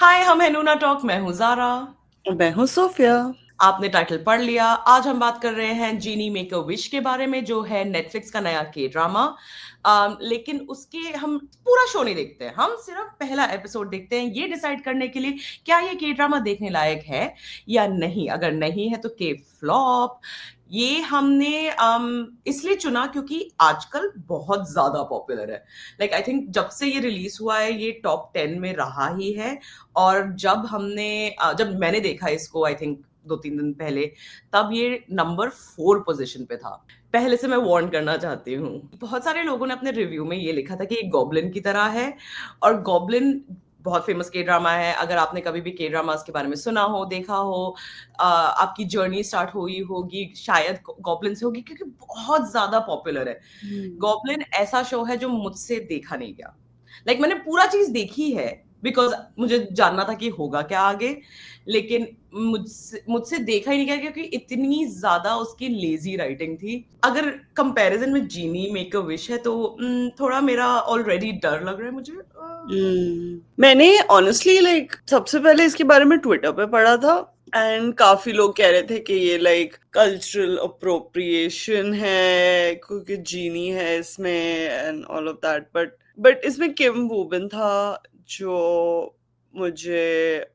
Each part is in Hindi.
हाय, हम है नूना टॉक। मैं हूँ ज़ारा। मैं हूँ सोफिया। आपने टाइटल पढ़ लिया। आज हम बात कर रहे हैं जीनी मेक अ विश के बारे में, जो है नेटफ्लिक्स का नया के ड्रामा। लेकिन उसके हम पूरा शो नहीं देखते हैं, हम सिर्फ पहला एपिसोड देखते हैं ये डिसाइड करने के लिए क्या ये के ड्रामा देखने लायक है या नहीं। अगर नहीं है तो के फ्लॉप। ये हमने इसलिए चुना क्योंकि आजकल बहुत ज्यादा पॉपुलर है। लाइक आई थिंक जब से ये रिलीज हुआ है ये टॉप 10 में रहा ही है। और जब मैंने देखा इसको, आई थिंक 2-3 दिन पहले, तब ये नंबर 4 पोजीशन पे था। पहले से मैं वार्न करना चाहती हूँ, बहुत सारे लोगों ने अपने रिव्यू में ये लिखा था कि ये गॉब्लिन की तरह है। और गॉब्लिन बहुत फेमस के ड्रामा है। अगर आपने कभी भी के ड्रामास के बारे में सुना हो, देखा हो, आपकी जर्नी स्टार्ट हुई होगी शायद गॉब्लिन से होगी, क्योंकि बहुत ज्यादा पॉपुलर है। गॉब्लिन ऐसा शो है जो मुझसे देखा नहीं गया। मैंने पूरा चीज देखी है बिकॉज मुझे जानना था कि होगा क्या आगे। लेकिन मुझसे देखा ही नहीं गया क्योंकि इतनी ज्यादा उसकी लेजी राइटिंग थी। अगर कंपैरिजन में जीनी मेक अ विश है तो थोड़ा मेरा ऑलरेडी डर लग रहा है मुझे। मैंने ऑनेस्टली सबसे पहले इसके बारे में ट्विटर पे पढ़ा था एंड काफी लोग कह रहे थे कि ये कल्चरल अप्रोप्रिएशन है क्योंकि जीनी है इसमें and all of that, but इसमें किम वूबन था जो मुझे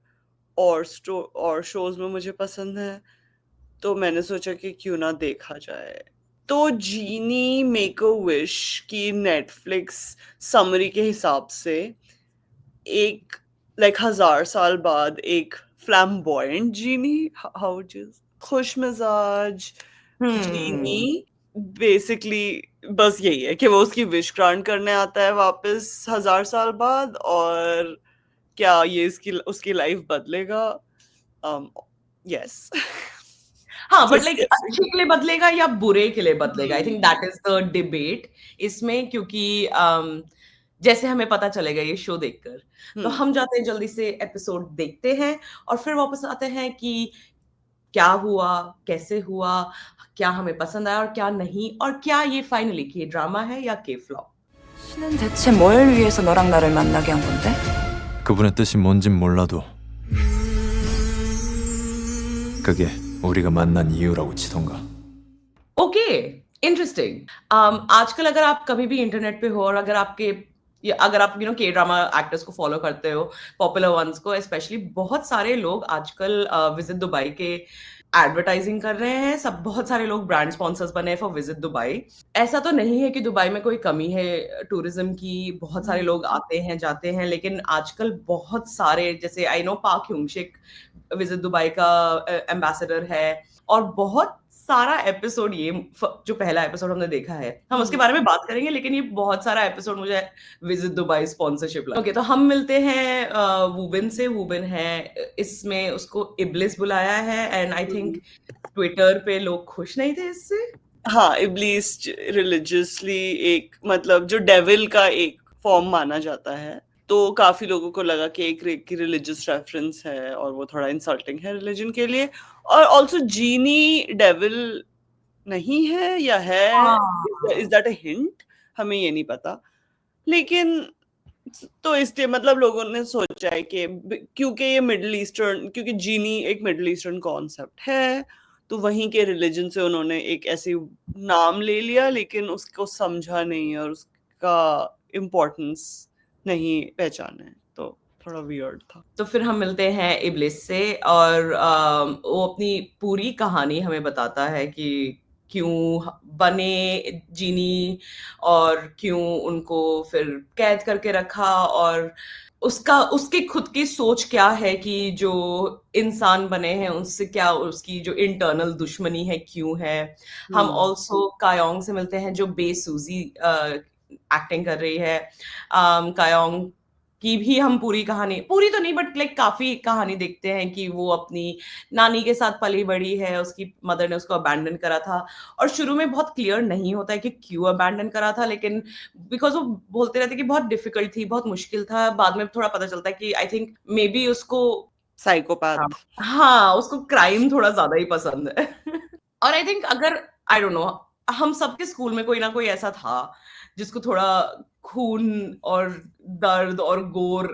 और शोज में मुझे पसंद है, तो मैंने सोचा कि क्यों ना देखा जाए। तो जीनी मेक अ विश की नेटफ्लिक्स समरी के हिसाब से एक 1000 साल बाद एक फ्लैम्बॉयंट जीनी, हाउ खुश मिजाज जीनी हम्म। बेसिकली बस यही है कि वो उसकी विश ग्रांट करने आता है वापस 1000 साल बाद, और क्या ये इसकी उसकी लाइफ बदलेगा? यस। हाँ, बट जस्ट अच्छे गेसिंग। के लिए बदलेगा या बुरे के लिए बदलेगा, I think hmm. That is the debate इसमें। क्योंकि जैसे हमें पता चलेगा ये शो देखकर, तो हम्म। हम जाते हैं जल्दी से एपिसोड देखते हैं और फिर वापस आते हैं कि क्या हुआ, कैसे हुआ, क्या हमें पसंद आया और क्या नहीं, और क्या ये फाइनली के ड्रामा है या के फ्लॉप। 씨는 대체 뭘 위해서 너랑 나를 만나게 한 건데? 그분의 뜻이 뭔진 몰라도 그게 우리가 만난 이유라고 치던가. Okay, interesting. आजकल अगर आप कभी भी इंटरनेट पे हो और अगर आप के ड्रामा एक्टर्स को फॉलो करते हो, पॉपुलर वंस को स्पेशली, बहुत सारे लोग आजकल विजिट दुबई के एडवर्टाइजिंग कर रहे हैं। सब बहुत सारे लोग ब्रांड स्पॉन्सर्स बने हैं फॉर विजिट दुबई। ऐसा तो नहीं है कि दुबई में कोई कमी है टूरिज्म की, बहुत सारे लोग आते हैं जाते हैं, लेकिन आजकल बहुत सारे, जैसे आई नो पाक ह्यूंगशिक विजिट दुबई का एम्बेसडर है। और बहुत सारा एपिसोड जो पहला एपिसोड हमने देखा है, हम उसके बारे में बात करेंगे, लेकिन ये बहुत सारा एपिसोड मुझे विजिट दुबई स्पॉन्सरशिप लगा। ओके, तो हम मिलते हैं वूबिन से। वूबिन है इसमें, उसको इब्लिस बुलाया है एंड आई थिंक ट्विटर पे लोग खुश नहीं थे इससे। हाँ, इब्लीस रिलीजियसली एक जो डेविल का एक फॉर्म माना जाता है, तो काफी लोगों को लगा कि एक रिलीजियस रेफरेंस है और वो थोड़ा इंसल्टिंग है रिलीजन के लिए। और ऑल्सो जीनी डेविल नहीं है या है, इज हाँ। That a hint? हमें ये नहीं पता। लेकिन तो इसलिए लोगों ने सोचा है कि क्योंकि ये मिडिल ईस्टर्न, क्योंकि जीनी एक मिडिल ईस्टर्न कॉन्सेप्ट है, तो वहीं के रिलीजन से उन्होंने एक ऐसी नाम ले लिया लेकिन उसको समझा नहीं और उसका इम्पोर्टेंस नहीं पहचाना है, तो थोड़ा वियर्ड था। तो फिर हम मिलते हैं इब्लिस से और वो अपनी पूरी कहानी हमें बताता है कि क्यों बने जीनी और क्यों उनको फिर कैद करके रखा, और उसकी खुद की सोच क्या है कि जो इंसान बने हैं उनसे क्या उसकी जो इंटरनल दुश्मनी है, क्यों है। हम हम्म। ऑल्सो कायोंग से मिलते हैं जो बेसुजी एक्टिंग कर रही है। कायोंग की भी हम पूरी कहानी, पूरी तो नहीं बट काफी कहानी देखते हैं कि वो अपनी नानी के साथ पली बड़ी है, उसकी मदर ने उसको अबैंडन करा था। और शुरू में बहुत क्लियर नहीं होता है कि क्यों अबैंडन करा था, लेकिन बिकॉज वो बोलते रहते कि बहुत डिफिकल्ट थी, बहुत मुश्किल था। बाद में थोड़ा पता चलता है कि आई थिंक मे बी उसको, हाँ, साइकोपैथ। हाँ, उसको क्राइम थोड़ा ज्यादा ही पसंद है। और आई थिंक अगर, आई डोंट नो, हम सबके स्कूल में कोई ना कोई ऐसा था जिसको थोड़ा खून और दर्द और गोर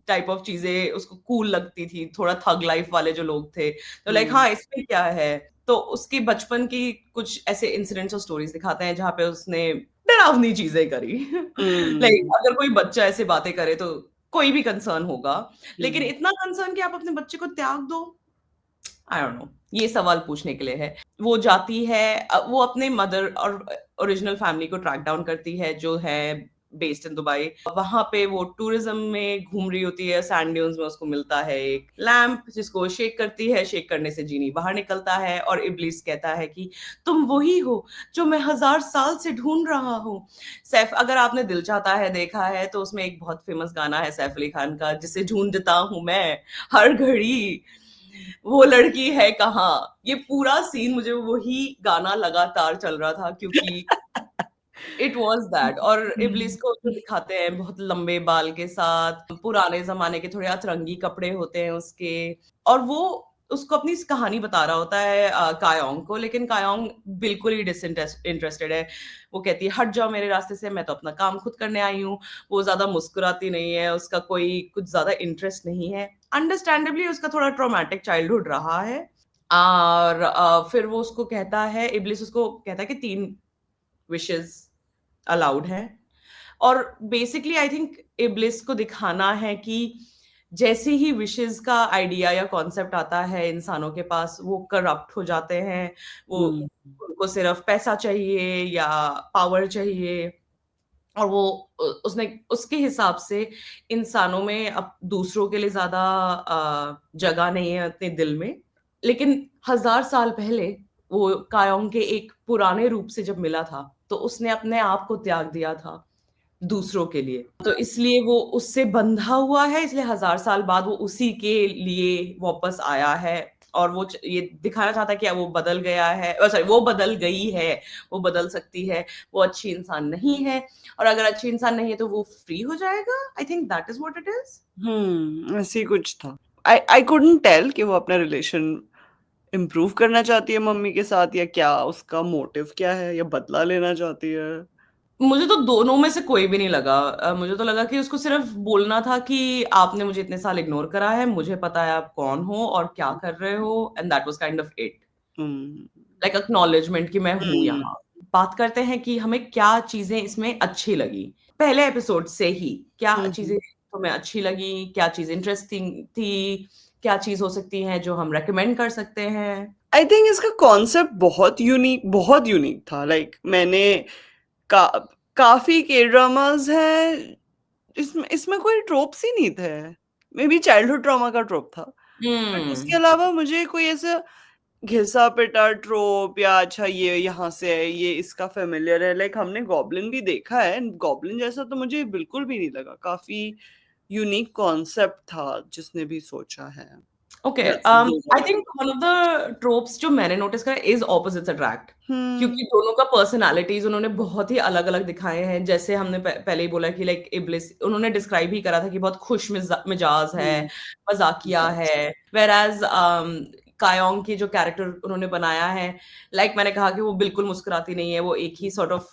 टाइप ऑफ चीजें उसको कूल लगती थी, थोड़ा थग लाइफ वाले जो लोग थे, तो लाइक हम्म हाँ इसमें क्या है। तो उसके बचपन की कुछ ऐसे इंसिडेंट्स और स्टोरीज दिखाते हैं जहाँ पे उसने डरावनी चीजें करी। लाइक हम्म अगर कोई बच्चा ऐसे बातें करे तो कोई भी कंसर्न होगा, लेकिन हम्म इतना कंसर्न कि आप अपने बच्चे को त्याग दो, आई डोंट नो, ये सवाल पूछने के लिए है। वो जाती है, वो अपने मदर और ओरिजिनल फैमिली को ट्रैक डाउन करती है जो है बेस्ड इन दुबई। वहां पे वो टूरिज्म में घूम रही होती है, सैंड ड्यून्स में उसको मिलता है एक लैंप जिसको शेक करती है, शेक करने से जीनी बाहर निकलता है और इब्लिस कहता है कि तुम वही हो जो मैं 1000 साल से ढूंढ रहा हूँ। सैफ, अगर आपने दिल चाहता है देखा है तो उसमें एक बहुत फेमस गाना है सैफ अली खान का, जिसे ढूंढता हूँ मैं हर घड़ी, वो लड़की है कहाँ। ये पूरा सीन मुझे वही गाना लगातार चल रहा था क्योंकि इट वाज दैट। और इब्लिस को जो दिखाते हैं बहुत लंबे बाल के साथ, पुराने जमाने के थोड़े अतरंगी कपड़े होते हैं उसके, और वो उसको अपनी इस कहानी बता रहा होता है कायोंग को, लेकिन कायोंग बिल्कुल ही डिसइंटरेस्टेड है। वो कहती है हट जाओ मेरे रास्ते से, मैं तो अपना काम खुद करने आई हूँ। वो ज्यादा मुस्कुराती नहीं है, उसका कोई कुछ ज्यादा इंटरेस्ट नहीं है। अंडरस्टैंडेबली उसका थोड़ा ट्रॉमेटिक चाइल्डहुड रहा है। और फिर वो उसको कहता है, इब्लिस उसको कहता है कि 3 विशेस अलाउड है। और बेसिकली आई थिंक इब्लिस को दिखाना है कि जैसे ही विशेस का आइडिया या कॉन्सेप्ट आता है इंसानों के पास, वो करप्ट हो जाते हैं। वो हम्म उनको सिर्फ पैसा चाहिए या पावर चाहिए, और वो उसने उसके हिसाब से इंसानों में अब दूसरों के लिए ज्यादा जगह नहीं है अपने दिल में। लेकिन 1000 साल पहले वो कायोंग के एक पुराने रूप से जब मिला था तो उसने अपने आप को त्याग दिया था दूसरों के लिए, तो इसलिए वो उससे बंधा हुआ है, इसलिए 1000 साल बाद वो उसी के लिए वापस आया है। और वो ये दिखाना चाहता है कि वो बदल गया है, सॉरी वो बदल गई है, वो बदल सकती है, वो अच्छी इंसान नहीं है, और अगर अच्छी इंसान नहीं है तो वो फ्री हो जाएगा। I think that is what it is. ऐसे ही कुछ था। आई कुडंट टेल कि वो अपना रिलेशन इम्प्रूव करना चाहती है मम्मी के साथ, या क्या उसका मोटिव क्या है, या बदला लेना चाहती है। मुझे तो दोनों में से कोई भी नहीं लगा। मुझे तो लगा कि उसको सिर्फ बोलना था कि आपने मुझे इतने साल इग्नोर करा है, मुझे पता है आप कौन हो और क्या कर रहे हो, and that was kind of it, hmm like acknowledgement कि मैं हूं हम्म यहाँ। बात करते हैं कि हमें क्या चीजें इसमें अच्छी लगी पहले एपिसोड से ही। क्या चीजें हम्म तुम्हें अच्छी लगी, क्या चीज इंटरेस्टिंग थी, क्या चीज हो सकती है जो हम रेकमेंड कर सकते हैं। आई थिंक इसका कॉन्सेप्ट बहुत यूनिक था। लाइक मैंने का, काफी के ड्रामास हैं, इसमें इसमें कोई ट्रोप्स ही नहीं थे। मे बी चाइल्डहुड ट्रॉमा का ट्रोप था, बट उसके हम्म। अलावा मुझे कोई ऐसा घिसा पिटा ट्रोप या अच्छा ये यहाँ से है, ये इसका फेमिलियर है। लाइक हमने गॉब्लिन भी देखा है, गॉब्लिन जैसा तो मुझे बिल्कुल भी नहीं लगा। काफी यूनिक कॉन्सेप्ट था जिसने भी सोचा है। ओके, बस दो आई बातें। Think one of the tropes जो मैंने नोटिस करा इज ऑपोजिट्स अट्रैक्ट, हम्म क्योंकि दोनों का पर्सनालिटीज उन्होंने बहुत ही अलग अलग दिखाए हैं। जैसे हमने पहले ही बोला कि लाइक इब्लिस उन्होंने डिस्क्राइब ही करा था कि बहुत खुश मिजाज है, हम्म मजाकिया है, वेर एज कायोंग की जो कैरेक्टर उन्होंने बनाया है, लाइक मैंने कहा कि वो बिल्कुल मुस्कुराती नहीं है, वो एक ही सॉर्ट ऑफ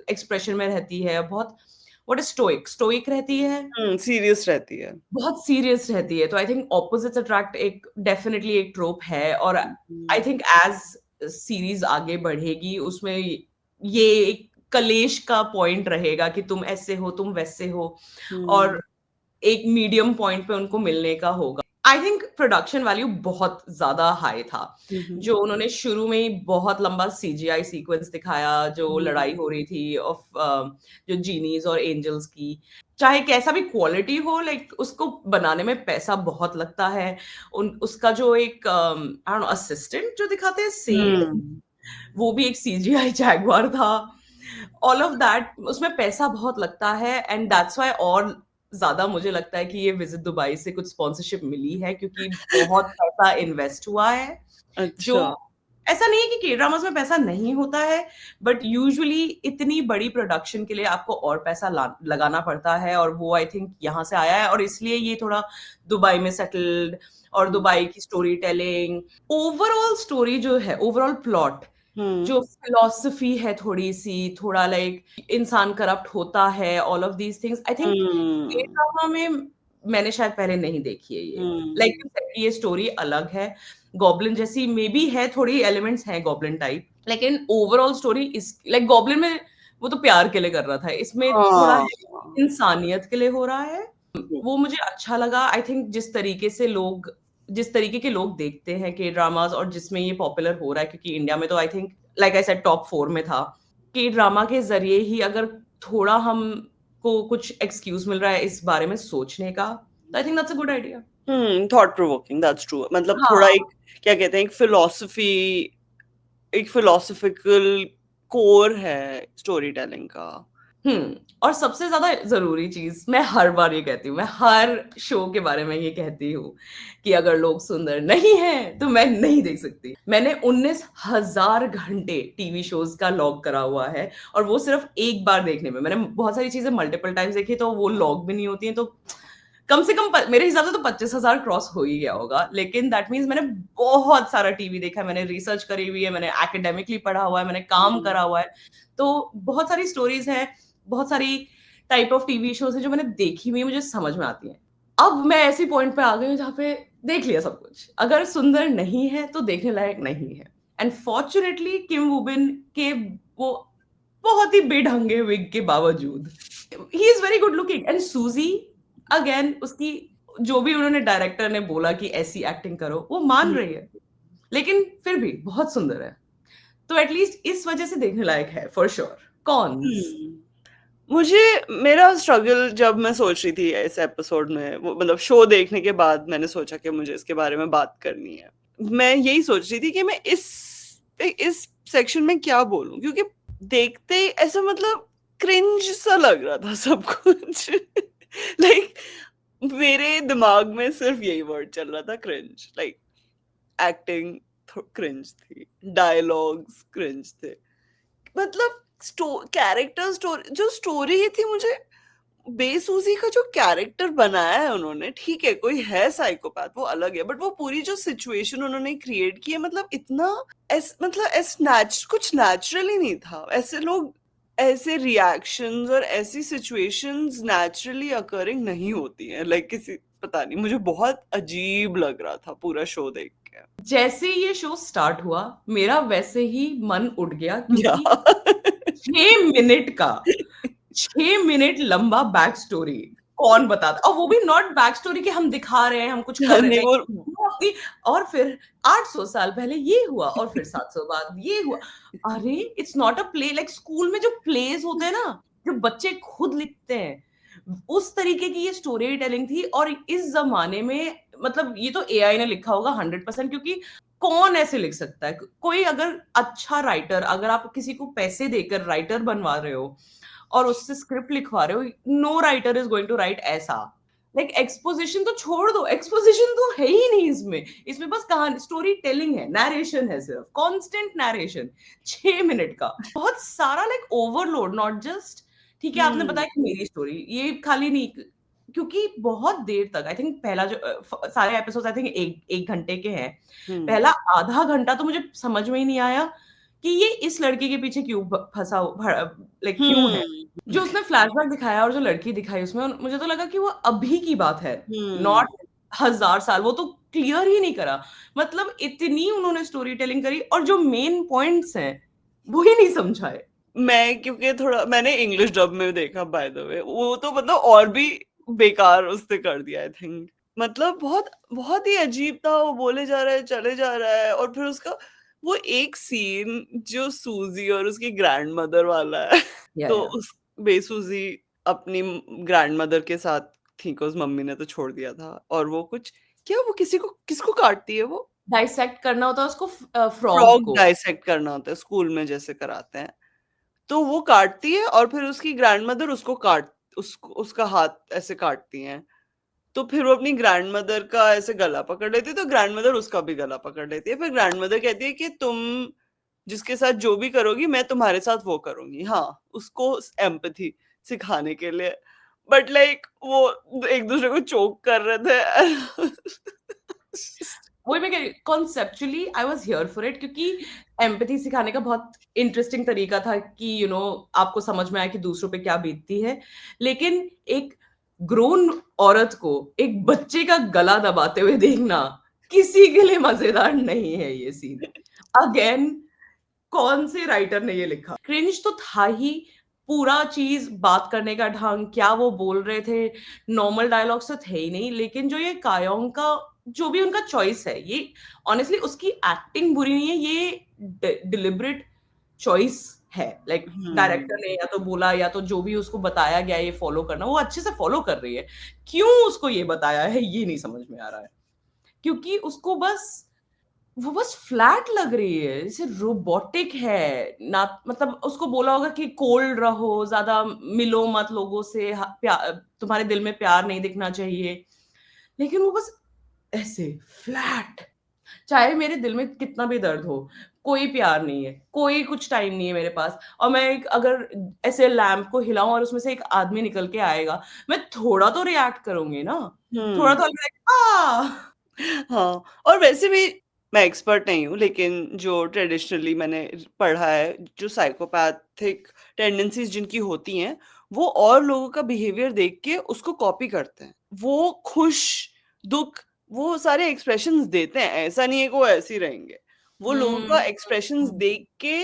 एक्सप्रेशन में रहती है, बहुत व्हाट इज स्टोइक स्टोइक रहती है, सीरियस रहती है। बहुत सीरियस रहती है। तो आई थिंक ऑपोजिट्स अट्रैक्ट एक डेफिनेटली एक ट्रोप है, और आई थिंक एज सीरीज आगे बढ़ेगी उसमें ये एक कलेश का पॉइंट रहेगा कि तुम ऐसे हो तुम वैसे हो, हम्म और एक मीडियम पॉइंट पे उनको मिलने का होगा। आई थिंक प्रोडक्शन वैल्यू बहुत ज्यादा हाई था। हम्म जो उन्होंने शुरू में ही बहुत लंबा सीजीआई सीक्वेंस दिखाया, जो लड़ाई हो रही थी ऑफ जो जीनीज और एंजल्स की, चाहे कैसा भी क्वालिटी हो, लाइक उसको बनाने में पैसा बहुत लगता है। उसका जो एक असिस्टेंट जो दिखाते हैं सेड, हम्म वो भी एक सीजीआई जैगवार था। ऑल ऑफ दैट, उसमें पैसा बहुत लगता है, एंड दैट्स व्हाई और ज्यादा मुझे लगता है कि ये विजिट दुबई से कुछ स्पॉन्सरशिप मिली है, क्योंकि बहुत पैसा इन्वेस्ट हुआ है। जो अच्छा। ऐसा नहीं है कि के ड्रामास में पैसा नहीं होता है, बट यूजुअली इतनी बड़ी प्रोडक्शन के लिए आपको और पैसा लगाना पड़ता है, और वो आई थिंक यहाँ से आया है, और इसलिए ये थोड़ा दुबई में सेटल्ड, और दुबई की स्टोरी टेलिंग, ओवरऑल स्टोरी जो है, ओवरऑल प्लॉट, हम्म जो फिलॉसफी है थोड़ी सी, थोड़ा लाइक इंसान करप्ट होता है, all of these things, I think ये हम्म ड्रामा में मैंने शायद पहले नहीं देखी है ये। लाइक हम्म ये स्टोरी अलग है, गॉब्लिन जैसी मे बी है, थोड़ी एलिमेंट्स हैं गॉब्लिन टाइप, लेकिन ओवरऑल स्टोरी इस लाइक गॉब्लिन में वो तो प्यार के लिए कर रहा था, इसमें थोड़ा हाँ इंसानियत के लिए हो रहा है। वो मुझे अच्छा लगा। आई थिंक जिस तरीके के लोग देखते हैं के ड्रामास और जिसमें ये पॉपुलर हो रहा है, क्योंकि इंडिया में तो I think like I said top 4 में था। के ड्रामा के जरिए ही अगर थोड़ा हम को कुछ एक्सक्यूज मिल रहा है इस बारे में सोचने का, तो I think that's a good idea. Thought provoking, that's true. मतलब हाँ। थोड़ा एक क्या कहते हैं, एक फिलोसफिकल कोर है स्टोरी टेलिंग का। और सबसे ज्यादा जरूरी चीज, मैं हर बार ये कहती हूँ, मैं हर शो के बारे में ये कहती हूँ कि अगर लोग सुंदर नहीं हैं तो मैं नहीं देख सकती। मैंने 19,000 घंटे टीवी शोज का लॉग करा हुआ है, और वो सिर्फ एक बार देखने में। मैंने बहुत सारी चीजें मल्टीपल टाइम्स देखी, तो वो लॉग भी नहीं होती है, तो कम से कम मेरे हिसाब से तो 25,000 क्रॉस हो ही गया होगा। लेकिन दैट मीन्स मैंने बहुत सारा टीवी देखा है, मैंने रिसर्च करी हुई है, मैंने एकेडमिकली पढ़ा हुआ है, मैंने काम करा हुआ है, तो बहुत सारी स्टोरीज हैं, बहुत सारी टाइप ऑफ टीवी शोज है जो मैंने देखी हुई है, मुझे समझ में आती है। अब मैं ऐसी पॉइंट पे आ गई हूँ जहाँ पे देख लिया सब कुछ, अगर सुंदर नहीं है तो देखने लायक नहीं है। एंड फॉर्चुनेटली किम वूबिन के वो बहुत ही बेढंगे विग के बावजूद he is very good looking. And सूजी अगेन, उसकी जो भी उन्होंने डायरेक्टर ने बोला कि ऐसी एक्टिंग करो, वो मान रही है, लेकिन फिर भी बहुत सुंदर है, तो एटलीस्ट इस वजह से देखने लायक है फॉर श्योर। कॉन्स, मुझे मेरा स्ट्रगल जब मैं सोच रही थी इस एपिसोड में, वो मतलब शो देखने के बाद मैंने सोचा कि मुझे इसके बारे में बात करनी है। मैं यही सोच रही थी कि मैं इस सेक्शन में क्या बोलूं, क्योंकि देखते ही ऐसा मतलब क्रिंज सा लग रहा था सब कुछ। लाइक मेरे दिमाग में सिर्फ यही वर्ड चल रहा था, क्रिंज। लाइक एक्टिंग क्रिंज थी, डायलॉग्स क्रिंज थे, मतलब कैरेक्टर स्टोरी जो स्टोरी थी, मुझे बेसूजी का जो कैरेक्टर बनाया है उन्होंने, ठीक है कोई है साइकोपैथ वो अलग है, बट वो पूरी जो सिचुएशन उन्होंने क्रिएट की है, मतलब इतना कुछ नेचुरल ही नहीं था। ऐसे लोग, ऐसे रिएक्शंस और ऐसी सिचुएशंस नेचुरली अकरिंग नहीं होती हैं। लाइक किसी पता नहीं, मुझे बहुत अजीब लग रहा था पूरा शो देख के। जैसे ये शो स्टार्ट हुआ मेरा वैसे ही मन उठ गया, क्योंकि या 6 मिनट लंबा बैक स्टोरी कौन बताता, और वो भी नॉट बैक स्टोरी कि हम दिखा रहे हैं हम कुछ कर रहे नहीं, हैं, वो और फिर 800 साल पहले ये हुआ और फिर 700 बाद ये हुआ। अरे it's not a play, like school में जो प्लेस होते हैं ना, जो बच्चे खुद लिखते हैं, उस तरीके की ये स्टोरी टेलिंग थी। और इस जमाने में मतलब ये तो एआई ने लिखा होगा 100%, क्योंकि कौन ऐसे लिख सकता है? कोई अगर अच्छा राइटर, अगर आप किसी को पैसे देकर राइटर बनवा रहे हो और उससे स्क्रिप्ट लिखवा रहे हो, no writer is going to write ऐसा। लाइक एक्सपोजिशन तो छोड़ दो, एक्सपोजिशन तो है ही नहीं इसमें, इसमें बस कहानी स्टोरी टेलिंग है, नरेशन है, सिर्फ कांस्टेंट नरेशन 6 मिनट का, बहुत सारा लाइक ओवरलोड, नॉट जस्ट ठीक है आपने बताया कि मेरी स्टोरी, ये खाली नहीं, क्योंकि बहुत देर तक आई थिंक पहला जो सारे एपिसोड आई थिंक एक घंटे के हैं, पहला आधा घंटा तो मुझे समझ में ही नहीं आया कि ये इस लड़के के पीछे क्यों फंसा, लाइक क्यों है। जो उसने फ्लैशबैक दिखाया और जो लड़की दिखाई उसमें, मुझे तो लगा कि वो अभी की बात है, नॉट 1000 साल। वो तो क्लियर ही नहीं करा, मतलब इतनी उन्होंने स्टोरी टेलिंग करी और जो मेन पॉइंट्स हैं वो ही नहीं समझाए। मैं क्योंकि थोड़ा मैंने इंग्लिश डब में देखा बाय द वे, वो तो मतलब और भी बेकार उसने कर दिया आई थिंक। मतलब बहुत बहुत ही अजीब था, वो बोले जा रहा है चले जा रहा है, और फिर उसका वो एक सीन जो सूजी और उसकी ग्रैंड मदर वाला है तो उस बेसूजी अपनी ग्रैंड मदर के साथ थी, उस मम्मी ने तो छोड़ दिया था, और वो कुछ क्या वो किसको काटती है, वो डाइसेक्ट करना होता है उसको, फ्रॉग फ्रॉग को डाइसेक्ट करना होता है स्कूल में जैसे कराते हैं, तो वो काटती है और फिर उसकी ग्रैंडमदर उसका हाथ ऐसे काटती हैं, तो फिर वो अपनी ग्रैंडमदर का ऐसे गला पकड़ लेती है, तो ग्रैंडमदर उसका भी गला पकड़ लेती है। फिर ग्रैंडमदर कहती है कि तुम जिसके साथ जो भी करोगी मैं तुम्हारे साथ वो करूंगी, हाँ, उसको एम्पैथी सिखाने के लिए। बट लाइक वो एक दूसरे को चोक कर रहे थे। वही मैं कह रही, conceptually I was here for it, क्योंकि एम्पैथी सिखाने का बहुत इंटरेस्टिंग तरीका था कि आपको समझ में आए कि दूसरों पे क्या बीतती है। लेकिन एक ग्रोन औरत को एक बच्चे का गला दबाते हुए देखना किसी के लिए मजेदार नहीं है ये सीन। अगेन कौन से राइटर ने ये लिखा? क्रिंज तो था ही, पूरा चीज, बात करने का ढंग, क्या वो बोल रहे थे, नॉर्मल डायलॉग्स तो थे ही नहीं, लेकिन जो ये कायोंग का जो भी उनका चॉइस है, ये ऑनेस्टली उसकी एक्टिंग बुरी नहीं है, ये डिलिबरेट चॉइस है। लाइक डायरेक्टर ने या तो बोला या तो जो भी उसको बताया गया ये फॉलो करना, वो अच्छे से फॉलो कर रही है। क्यों उसको ये बताया है ये नहीं समझ में आ रहा है, क्योंकि उसको वो बस फ्लैट लग रही है, जैसे रोबोटिक है ना। मतलब उसको बोला होगा कि कोल्ड रहो, ज्यादा मिलो मत लोगों से, तुम्हारे दिल में प्यार नहीं दिखना चाहिए, लेकिन वो बस ऐसे फ्लैट। चाहे मेरे दिल में कितना भी दर्द हो, कोई प्यार नहीं है, कोई कुछ टाइम नहीं है मेरे पास, और मैं अगर ऐसे लैंप को हिलाऊं और उसमें से एक आदमी निकल के आएगा, मैं थोड़ा तो रिएक्ट करूंगी ना, थोड़ा तो हाँ, और वैसे भी मैं एक्सपर्ट नहीं हूँ, लेकिन जो ट्रेडिशनली मैंने पढ़ा है, जो साइकोपैथिक टेंडेंसीज जिनकी होती हैं, वो और लोगों का बिहेवियर देख के उसको कॉपी करते हैं। वो खुश, दुख, वो सारे एक्सप्रेशंस देते हैं। ऐसा नहीं है कि वो ऐसे ही रहेंगे। वो लोगों का एक्सप्रेशंस देख के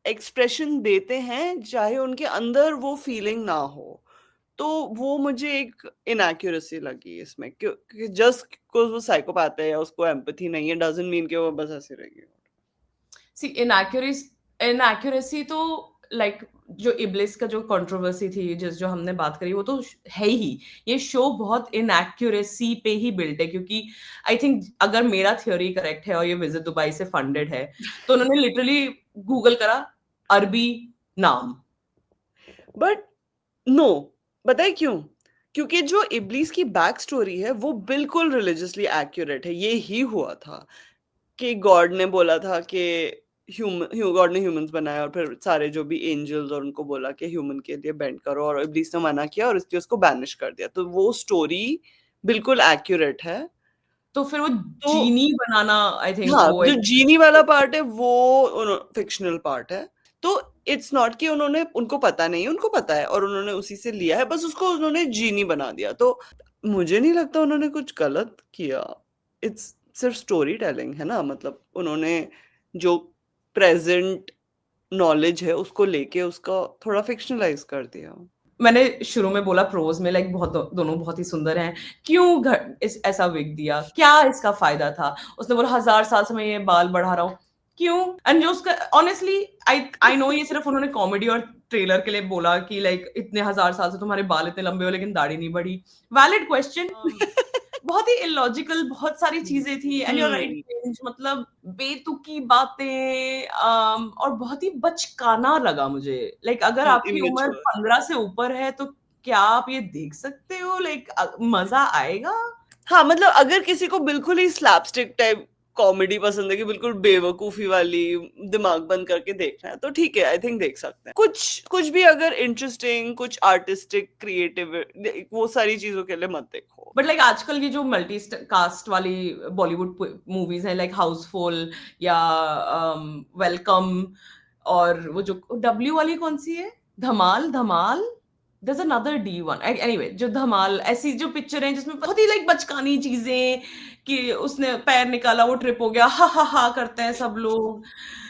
एक्सप्रेशन देते हैं, चाहे उनके अंदर वो फीलिंग ना हो। तो वो मुझे एक इनएक्यूरेसी लगी इसमें, क्योंकि जस्ट बिकॉज वो साइकोपैथ है या उसको एम्पैथी नहीं है डजंट मीन कि वो बस ऐसे रहेगी। सी इनएक्यूरेसी तो लाइक जो इब्लिस का जो कंट्रोवर्सी थी, जो हमने बात करी, वो तो है ही। ये शो बहुत इनएक्यूरेसी पे ही बिल्ट है, क्योंकि आई थिंक अगर मेरा थ्योरी करेक्ट है और ये विजिट दुबई से फंडेड है, तो उन्होंने लिटरली गूगल करा अरबी नाम। बट नो, बताए क्यों? क्योंकि जो इब्लीस की बैक स्टोरी है वो बिल्कुल रिलीजियसली एक्यूरेट है। ये ही हुआ था कि गॉड ने बोला था कि गॉड ने ह्यूमंस बनाया, और फिर सारे जो भी एंजल्स और उनको बोला कि ह्यूमन के लिए बेंड करो, और इब्लीस ने मना किया और इसलिए उसको बैनिश कर दिया। तो वो स्टोरी बिल्कुल एक्यूरेट है। तो फिर वो तो जीनी बनाना, आई थिंक हाँ, वो जो जीनी वाला पार्ट है वो फिक्शनल पार्ट है। तो इट्स नॉट कि उन्होंने, उनको पता नहीं, उनको पता है और उन्होंने उसी से लिया है, बस उसको उन्होंने जीनी बना दिया। तो मुझे नहीं लगता उन्होंने कुछ गलत किया। इट्स सिर्फ स्टोरी टेलिंग है ना। मतलब उन्होंने जो प्रेजेंट नॉलेज है उसको लेके उसका थोड़ा फिक्शनलाइज कर दिया। मैंने शुरू में बोला प्रोज में लाइक दोनों बहुत ही सुंदर हैं, क्यों ऐसा विग दिया, क्या इसका फायदा था? उसने बोला 1000 साल से मैं ये बाल बढ़ा रहा हूँ, क्यों? एंड जो उसका ऑनेस्टली आई नो ये सिर्फ उन्होंने कॉमेडी और ट्रेलर के लिए बोला कि लाइक इतने 1000 साल से तुम्हारे बाल इतने लंबे हो लेकिन दाढ़ी नहीं बढ़ी। वैलिड क्वेश्चन, बहुत ही इलॉजिकल बहुत सारी चीजें थी। एंड यूर राइट, मतलब बेतुकी बातें, और बहुत ही बचकाना लगा मुझे। लाइक अगर आपकी उम्र इमेच्योर। 15 से ऊपर है तो क्या आप ये देख सकते हो? लाइक मजा आएगा? हाँ, मतलब अगर किसी को बिल्कुल ही स्लैपस्टिक टाइप कॉमेडी पसंद है कि बिल्कुल बेवकूफी वाली, दिमाग बंद करके देखना है, तो ठीक है, आई थिंक देख सकते हैं। कुछ कुछ भी अगर इंटरेस्टिंग, कुछ आर्टिस्टिक, क्रिएटिव, वो सारी चीजों के लिए मत देखो। बट लाइक आजकल ये जो मल्टी कास्ट वाली बॉलीवुड मूवीज हैं, लाइक हाउसफुल या वेलकम, और वो जो डब्ल्यू वाली कौन सी है, धमाल, there's another D one. Anyway, जो धमाल, ऐसी जो पिक्चर है जिसमें बहुत ही लाइक बचकानी चीजें, कि उसने पैर निकाला वो ट्रिप हो गया, हा करते हैं सब लोग,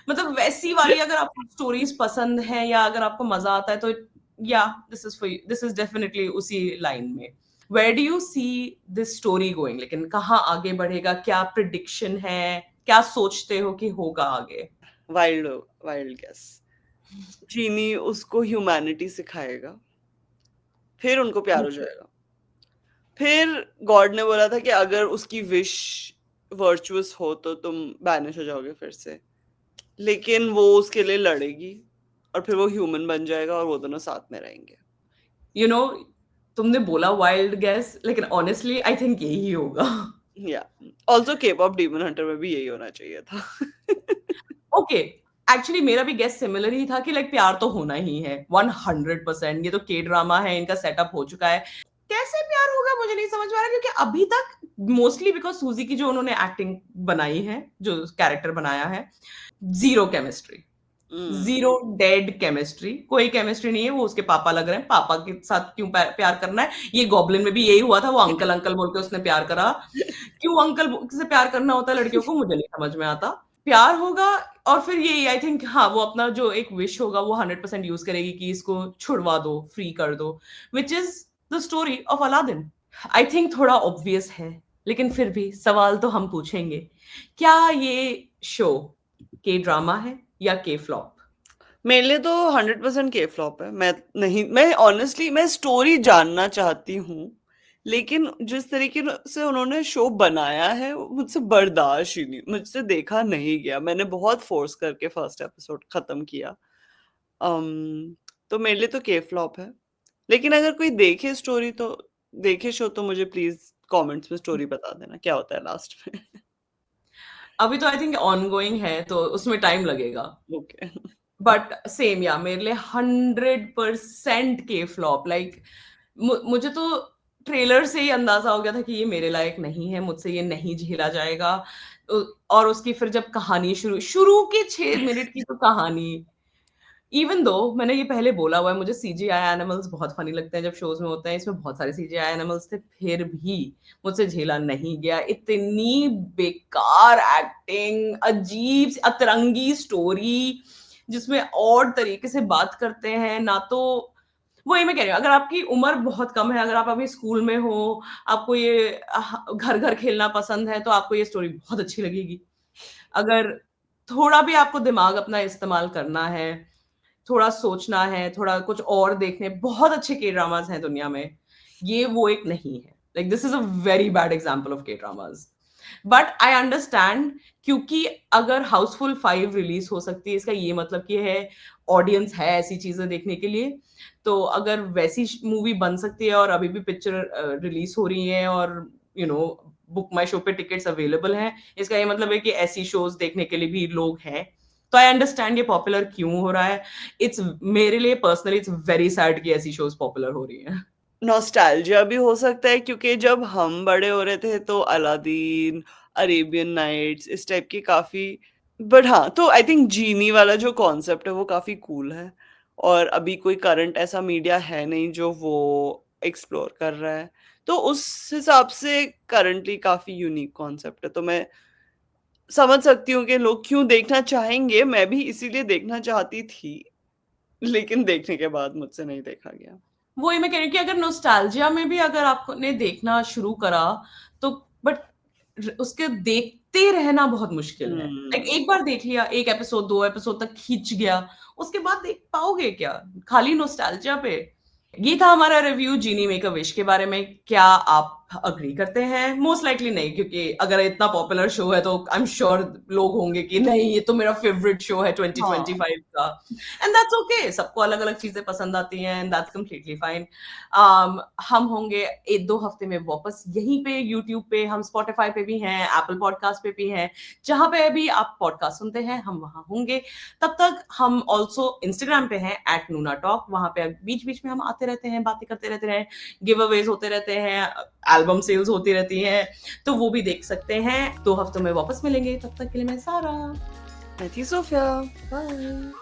मतलब वैसी वाली अगर आपको स्टोरीज पसंद है या अगर आपको मजा आता है तो या this is for you, this is definitely उसी लाइन में। Where do you see this story going? लेकिन कहाँ आगे बढ़ेगा? क्या प्रिडिक्शन है? क्या सोचते हो कि होगा आगे? Wild wild guess. चीनी उसको ह्यूमैनिटी सिखाएगा, फिर उनको प्यार हो जाएगा। फिर गॉड ने बोला था कि अगर उसकी विश वर्चुअस हो तो तुम बैनिश हो जाओगे फिर से, लेकिन वो उसके लिए लड़ेगी और फिर वो ह्यूमन बन जाएगा और वो दोनों साथ में रहेंगे। यू नो, तुमने बोला वाइल्ड गैस, लेकिन ऑनेस्टली आई थिंक यही होगा। या ऑल्सो K-pop डीमन हंटर में भी यही होना चाहिए था। ओके, एक्चुअली मेरा भी गेस सिमिलर ही था कि लाइक प्यार तो होना ही है 100%। ये तो के ड्रामा है, इनका सेटअप हो चुका है, कैसे प्यार होगा मुझे नहीं समझ में आ रहा, क्योंकि अभी तक मोस्टली बिकॉज सूजी की जो उन्होंने एक्टिंग बनाई है, जो कैरेक्टर बनाया है, zero chemistry. Zero dead chemistry, कोई केमिस्ट्री नहीं है, वो उसके पापा लग रहे हैं, पापा के साथ क्यों प्यार करना है, ये गॉब्लिन में भी यही हुआ था, वो अंकल अंकल बोल के उसने प्यार करा, क्यों अंकल से प्यार करना होता है लड़कियों को, मुझे नहीं समझ में आता। प्यार होगा और फिर ये आई थिंक हाँ वो अपना जो एक विश होगा वो 100% यूज करेगी कि इसको छुड़वा दो, फ्री कर दो, which is the story of Aladdin. I think थोड़ा ऑब्वियस है, लेकिन फिर भी सवाल तो हम पूछेंगे, क्या ये शो के ड्रामा है या के फ्लॉप? मेरे लिए तो 100% के फ्लॉप है। मैं ऑनेस्टली मैं स्टोरी जानना चाहती हूँ, लेकिन जिस तरीके से उन्होंने शो बनाया है वो मुझसे बर्दाश्त ही नहीं, मुझसे देखा नहीं गया। मैंने बहुत फोर्स करके फर्स्ट एपिसोड खत्म किया। तो मेरे लिए तो के फ्लॉप है। लेकिन अगर कोई देखे स्टोरी तो देखे शो तो मुझे प्लीज कमेंट्स में स्टोरी बता देना क्या होता है लास्ट में। अभी तो आई थिंक ऑनगोइंग है तो उसमें टाइम लगेगा, ओके। बट सेम या मेरे लिए 100% के फ्लॉप। लाइक मुझे तो ट्रेलर से ही अंदाजा हो गया था कि ये मेरे लायक नहीं है, मुझसे ये नहीं झेला जाएगा। और उसकी फिर जब कहानी शुरू के 6 मिनट की तो कहानी, इवन दो मैंने ये पहले बोला हुआ है, मुझे सीजीआई एनिमल्स बहुत फनी लगते हैं जब शोज में होते हैं, इसमें बहुत सारे सीजीआई एनिमल्स थे, फिर भी मुझसे झेला नहीं गया। इतनी बेकार एक्टिंग, अजीब अतरंगी स्टोरी जिसमें और तरीके से बात करते हैं ना, तो वही मैं कह रही हूँ, अगर आपकी उम्र बहुत कम है, अगर आप अभी स्कूल में हो, आपको ये घर घर खेलना पसंद है, तो आपको ये स्टोरी बहुत अच्छी लगेगी। अगर थोड़ा भी आपको दिमाग अपना इस्तेमाल करना है, थोड़ा सोचना है, थोड़ा कुछ और देखने, बहुत अच्छे के ड्रामाज हैं दुनिया में, ये वो एक नहीं है। Like this is a very bad example of के ड्रामाज, बट आई अंडरस्टैंड, क्योंकि अगर हाउसफुल 5 रिलीज हो सकती है, इसका ये मतलब कि है ऑडियंस है ऐसी चीजें देखने के लिए। तो अगर वैसी मूवी बन सकती है और अभी भी पिक्चर रिलीज हो रही है और बुक माई शो पे टिकट्स अवेलेबल हैं, इसका ये मतलब है कि ऐसी शोज देखने के लिए भी लोग हैं। तो आई अंडरस्टैंड ये पॉपुलर क्यों हो रहा है। इट्स मेरे लिए पर्सनली इट्स वेरी सैड कि ऐसी शोज पॉपुलर हो रही हैं। नॉस्टैल्जिया भी हो सकता है, क्योंकि जब हम बड़े हो रहे थे तो अलादीन, अरेबियन नाइट्स इस टाइप की काफी। बट हाँ, तो आई थिंक जीनी वाला जो कॉन्सेप्ट है वो काफी कूल है, और अभी कोई करंट ऐसा मीडिया है नहीं जो वो एक्सप्लोर कर रहा है, तो उस हिसाब से करंटली काफी यूनिक कॉन्सेप्ट है। तो मैं समझ सकती हूँ कि लोग क्यों देखना चाहेंगे, मैं भी इसीलिए देखना चाहती थी, लेकिन देखने के बाद मुझसे नहीं देखा गया। वही मैं कह रही हूँ कि अगर नोस्टैल्जिया में भी अगर आपने देखना शुरू करा तो, बट उसके देखते रहना बहुत मुश्किल है। लाइक एक बार देख लिया, 1 एपिसोड 2 एपिसोड तक खींच गया, उसके बाद देख पाओगे क्या खाली नोस्टैल्जिया पे? ये था हमारा review genie make a wish के बारे में। क्या आप अग्री करते हैं? मोस्ट लाइकली नहीं, क्योंकि अगर इतना पॉपुलर शो है तो आई एम श्योर लोग होंगे कि नहीं ये तो मेरा फेवरेट शो है 2025 का, एंड दैट्स ओके। सबको अलग अलग चीजें पसंद आती हैं, एंड दैट्स कंप्लीटली फाइन। हम होंगे 1-2 हफ्ते में वापस यहीं पे यूट्यूब पे, हम स्पॉटिफाई पे भी हैं, एप्पल पॉडकास्ट पे भी हैं, जहां पे भी आप पॉडकास्ट सुनते हैं हम वहां होंगे। तब तक हम ऑल्सो इंस्टाग्राम पे हैं @NunaTalk, वहां पे बीच बीच में हम आते रहते हैं, बातें करते रहते हैं, गिव अवेज होते रहते हैं, एल्बम सेल्स होती रहती हैं, तो वो भी देख सकते हैं। 2 हफ्तों में वापस मिलेंगे, तब तक के लिए मैं सारा। मैं थी सोफिया, बाय।